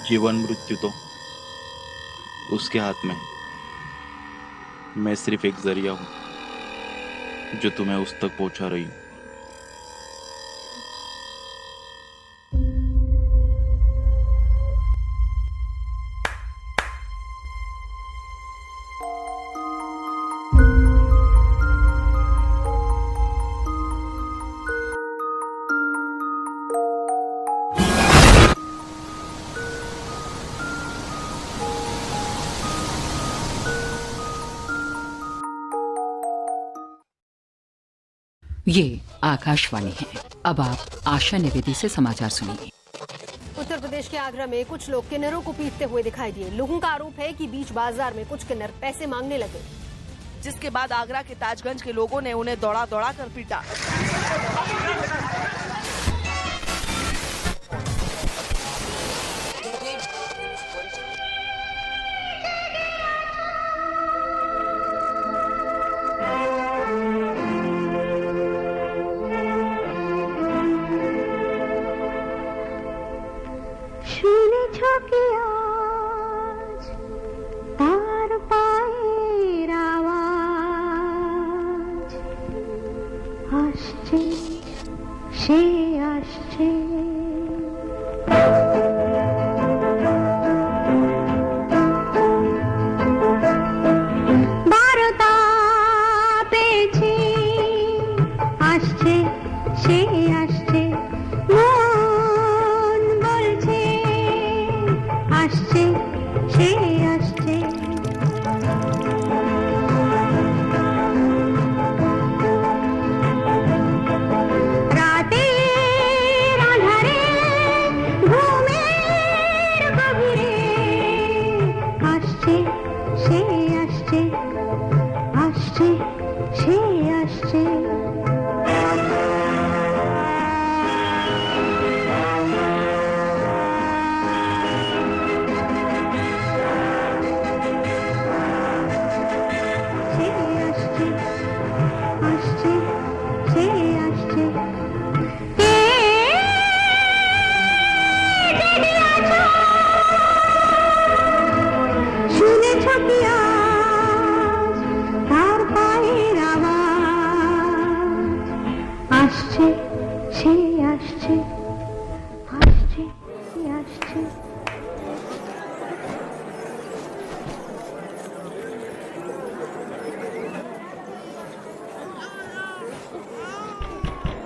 जीवन मृत्यु तो उसके हाथ में। मैं सिर्फ एक जरिया हूं जो तुम्हें उस तक पहुंचा रही हूं। ये आकाशवाणी है। अब आप आशा निवेदी से समाचार सुनिए। उत्तर प्रदेश के आगरा में कुछ लोग किन्नरों को पीटते हुए दिखाई दिए। लोगों का आरोप है कि बीच बाजार में कुछ किन्नर पैसे मांगने लगे, जिसके बाद आगरा के ताजगंज के लोगों ने उन्हें दौड़ा दौड़ा कर पीटा।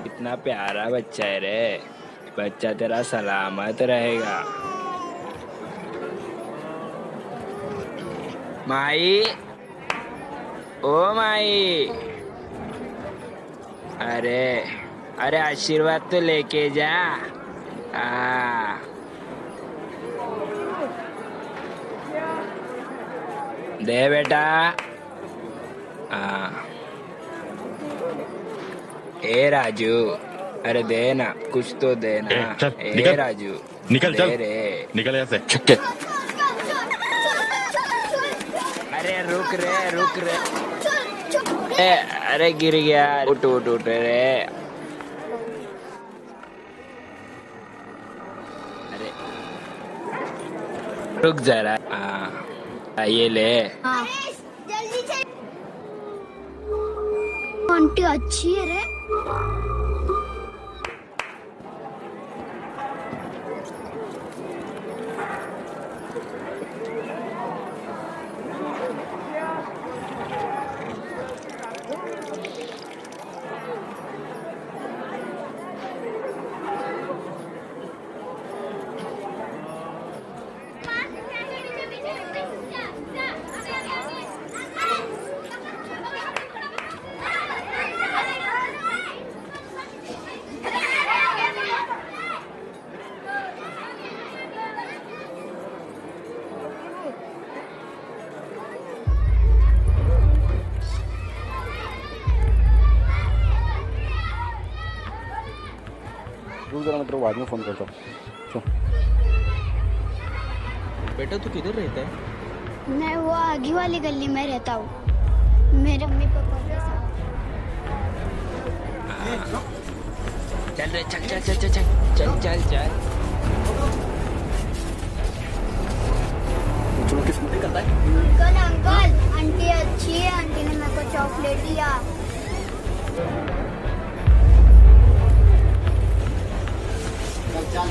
इतना प्यारा बच्चा है रे। बच्चा तेरा सलामत रहेगा। माई, ओ माई, अरे अरे आशीर्वाद तो लेके जा। दे बेटा। ए राजू, अरे देना, कुछ तो देना। ए राजू, निकल चल, रे निकल यहाँ से। अरे रुक रे। अरे गिर गया। उठ रे। अरे रुक जरा। ये ले। जल्दी से। आंटी अच्छी है रे। मैं तेरे को बाद में फोन करता हूँ। बेटा तू किधर रहता है? मैं वो आगे वाली गली में रहता हूँ, मेरे मम्मी पापा के साथ। चल रे, चल। करता है? अंकल अंकल आंटी अच्छी है, आंटी ने मेरे को चॉकलेट दिया। चल चल।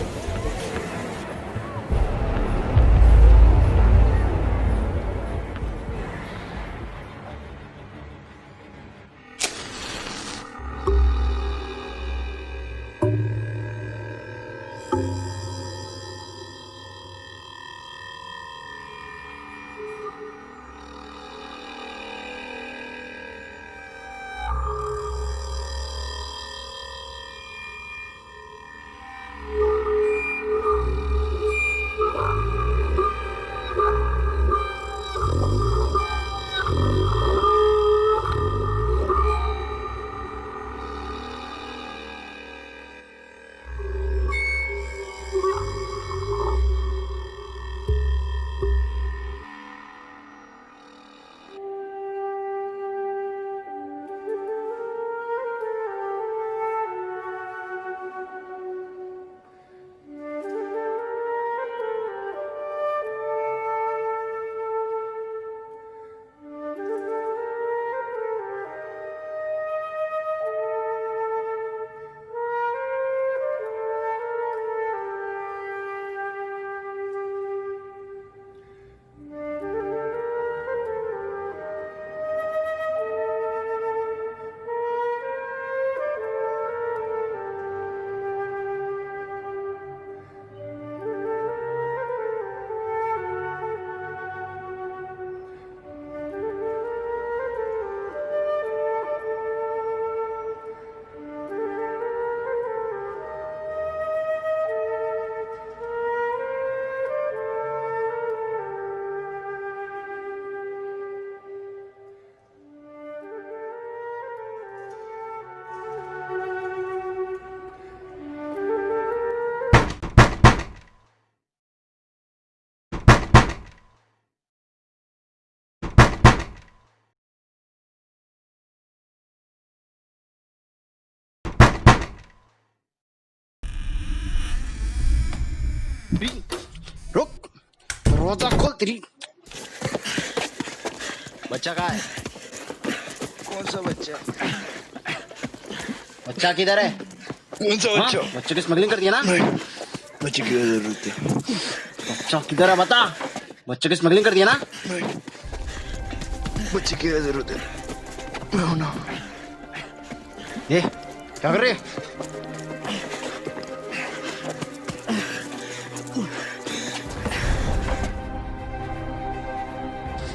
रुक, दरवाजा खोल तेरी। बच्चा कहाँ है? कौन सा बच्चा? बच्चा किधर है? कौन सा बच्चा? बच्चे की स्मगलिंग कर दिया ना? नहीं, बच्चे की जरूरत है। बच्चा किधर है बता? बच्चे की स्मगलिंग कर दिया ना? नहीं, बच्चे की जरूरत है। मैं हूं ना। ये क्या कर रहे हैं?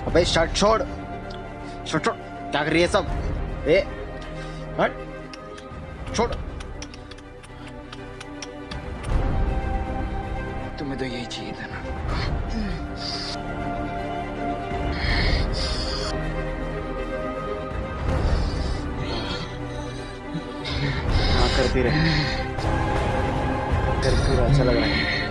अबे शर्ट छोड़, शर्ट छोड़। क्या कर रही है सब? ए हट, छोड़। तुम्हें तो यही चाहिए था ना। हाँ करती रहे, करती रहे, अच्छा लग रहा है।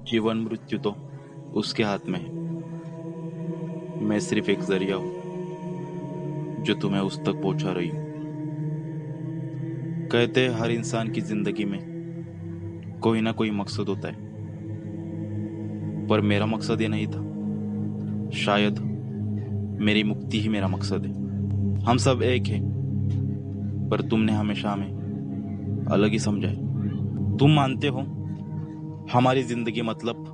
जीवन मृत्यु तो उसके हाथ में है। मैं सिर्फ एक जरिया हूं जो तुम्हें उस तक पहुंचा रही हूं। कहते हैं हर इंसान की जिंदगी में कोई ना कोई मकसद होता है, पर मेरा मकसद ये नहीं था। शायद मेरी मुक्ति ही मेरा मकसद है। हम सब एक हैं, पर तुमने हमेशा हमें अलग ही समझा है। तुम मानते हो हमारी जिंदगी मतलब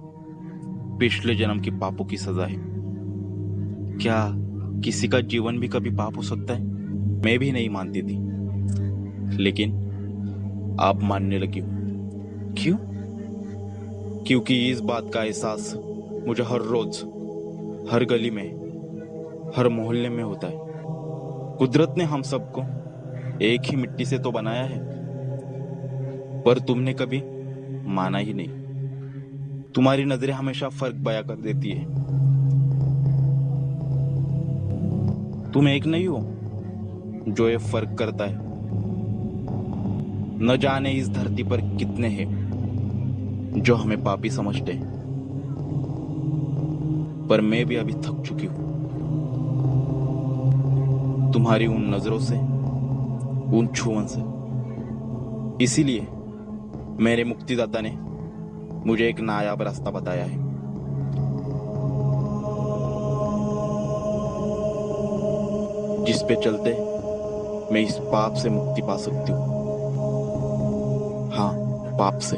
पिछले जन्म की पापों की सजा है। क्या किसी का जीवन भी कभी पाप हो सकता है? मैं भी नहीं मानती थी, लेकिन आप मानने लगी हो। क्यों? क्योंकि इस बात का एहसास मुझे हर रोज हर गली में, हर मोहल्ले में होता है। कुदरत ने हम सबको एक ही मिट्टी से तो बनाया है, पर तुमने कभी माना ही नहीं। तुम्हारी नजरें हमेशा फर्क बयां कर देती है। तुम एक नहीं हो जो ये फर्क करता है। न जाने इस धरती पर कितने हैं जो हमें पापी समझते हैं, पर मैं भी अभी थक चुकी हूं तुम्हारी उन नजरों से, उन छुअन से। इसीलिए मेरे मुक्तिदाता ने मुझे एक नायाब रास्ता बताया है। जिस पे चलते मैं इस पाप से मुक्ति पा सकती हूँ। हाँ, पाप से।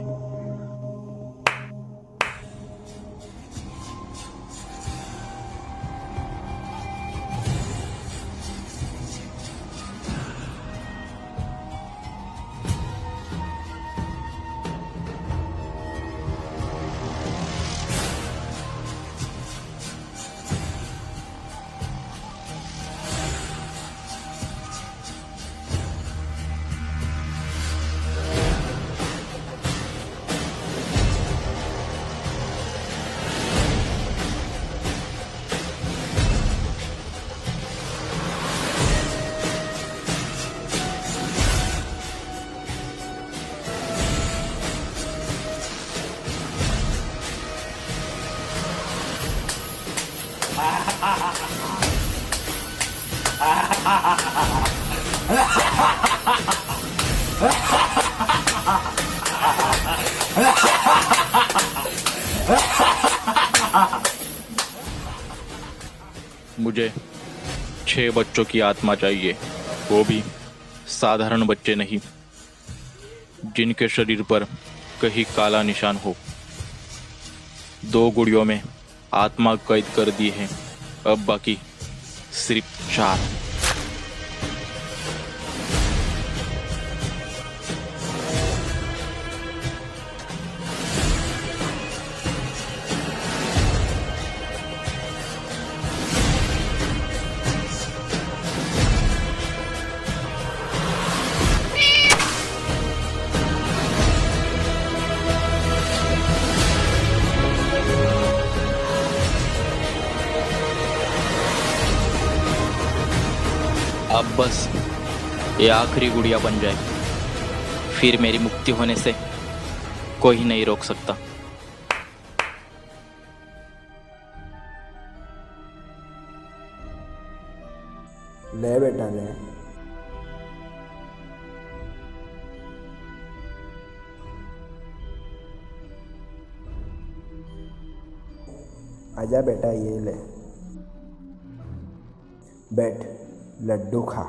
मुझे 6 बच्चों की आत्मा चाहिए, वो भी साधारण बच्चे नहीं, जिनके शरीर पर कहीं काला निशान हो। 2 गुड़ियों में आत्मा कैद कर दी है, अब बाकी सिर्फ 4। अब बस ये आखिरी गुड़िया बन जाए, फिर मेरी मुक्ति होने से कोई नहीं रोक सकता। ले बेटा ले। आजा बेटा, ये ले, बैठ, लड्डू खा।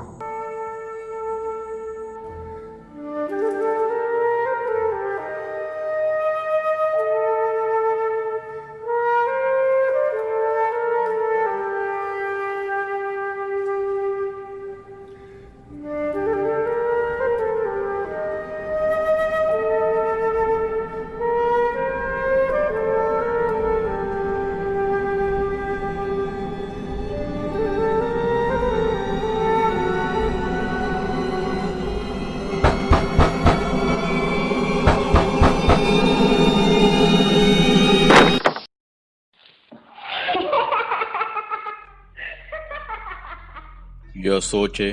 यह सोच है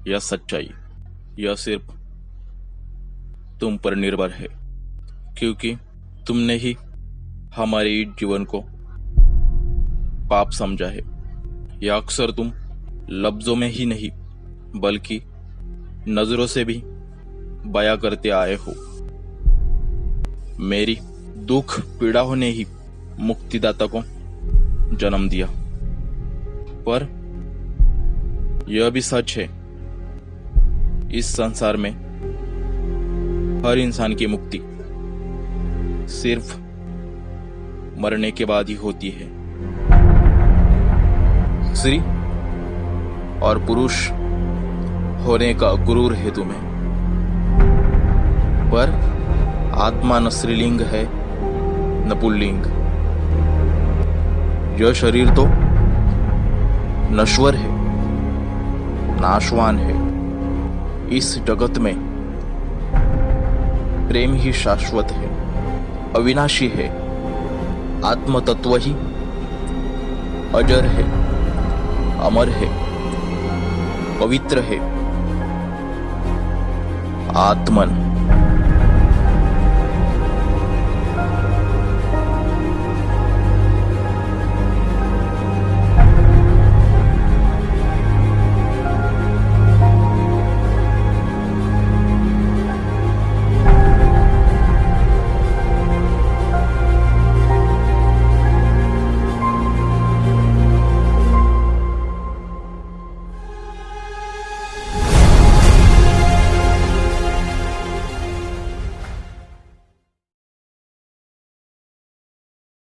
या सच्चाई, यह सिर्फ तुम पर निर्भर है, क्योंकि तुमने ही हमारे इस जीवन को पाप समझा है। यह अक्सर तुम लफ्जों में ही नहीं बल्कि नजरों से भी बयां करते आए हो। मेरी दुख पीड़ाओं ने ही मुक्तिदाता को जन्म दिया, पर यह भी सच है, इस संसार में हर इंसान की मुक्ति सिर्फ मरने के बाद ही होती है। स्त्री और पुरुष होने का गुरूर है तुम्हें, पर आत्मा न स्त्रीलिंग है न पुल्लिंग। यह शरीर तो नश्वर है, नाशवान है। इस जगत में प्रेम ही शाश्वत है, अविनाशी है। आत्म तत्व ही अजर है, अमर है, पवित्र है। आत्मन